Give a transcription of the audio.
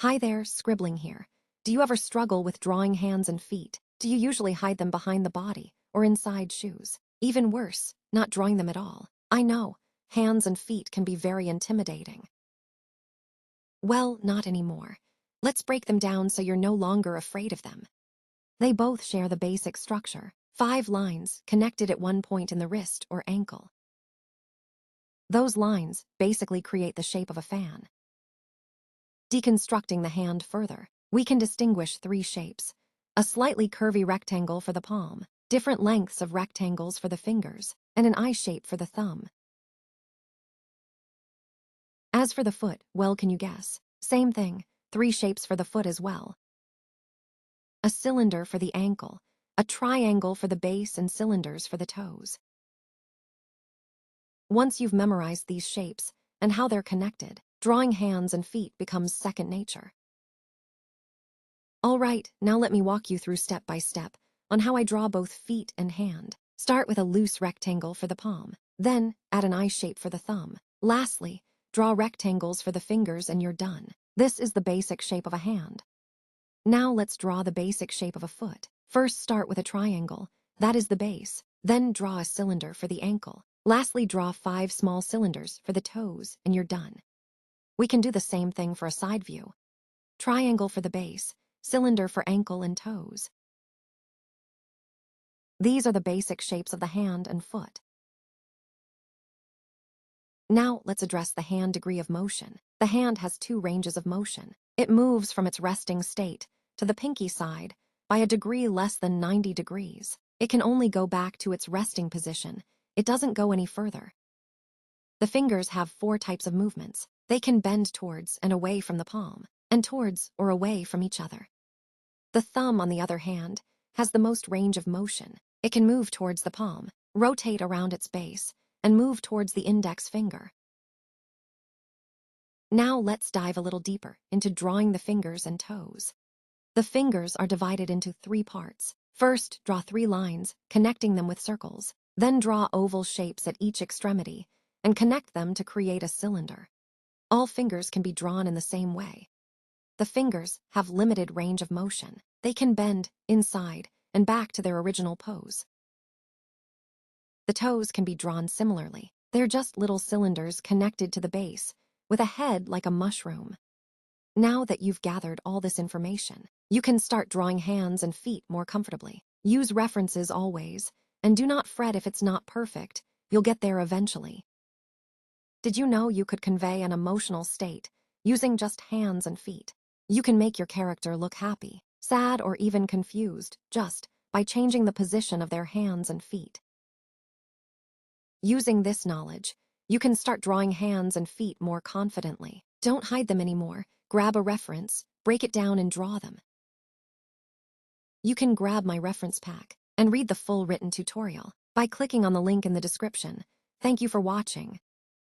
Hi there, scribbling here. Do you ever struggle with drawing hands and feet? Do you usually hide them behind the body or inside shoes? Even worse, not drawing them at all. I know, hands and feet can be very intimidating. Well, not anymore. Let's break them down so you're no longer afraid of them. They both share the basic structure, 5 lines connected at one point in the wrist or ankle. Those lines basically create the shape of a fan. Deconstructing the hand further, we can distinguish 3 shapes. A slightly curvy rectangle for the palm, different lengths of rectangles for the fingers, and an eye shape for the thumb. As for the foot, well, can you guess? Same thing, 3 shapes for the foot as well. A cylinder for the ankle, a triangle for the base, and cylinders for the toes. Once you've memorized these shapes and how they're connected, drawing hands and feet becomes second nature. All right, now let me walk you through step by step on how I draw both feet and hand. Start with a loose rectangle for the palm, then add an eye shape for the thumb. Lastly, draw rectangles for the fingers and you're done. This is the basic shape of a hand. Now let's draw the basic shape of a foot. First, start with a triangle. That is the base. Then draw a cylinder for the ankle. Lastly, draw 5 small cylinders for the toes and you're done. We can do the same thing for a side view. Triangle for the base, cylinder for ankle and toes. These are the basic shapes of the hand and foot. Now let's address the hand degree of motion. The hand has 2 ranges of motion. It moves from its resting state to the pinky side by a degree less than 90 degrees. It can only go back to its resting position. It doesn't go any further. The fingers have 4 types of movements. They can bend towards and away from the palm, and towards or away from each other. The thumb, on the other hand, has the most range of motion. It can move towards the palm, rotate around its base, and move towards the index finger. Now let's dive a little deeper into drawing the fingers and toes. The fingers are divided into 3 parts. First, draw 3 lines, connecting them with circles. Then draw oval shapes at each extremity and connect them to create a cylinder. All fingers can be drawn in the same way. The fingers have limited range of motion. They can bend inside and back to their original pose. The toes can be drawn similarly. They're just little cylinders connected to the base, with a head like a mushroom. Now that you've gathered all this information, you can start drawing hands and feet more comfortably. Use references always, and do not fret if it's not perfect. You'll get there eventually. Did you know you could convey an emotional state using just hands and feet? You can make your character look happy, sad, or even confused just by changing the position of their hands and feet. Using this knowledge, you can start drawing hands and feet more confidently. Don't hide them anymore. Grab a reference, break it down, and draw them. You can grab my reference pack and read the full written tutorial by clicking on the link in the description. Thank you for watching.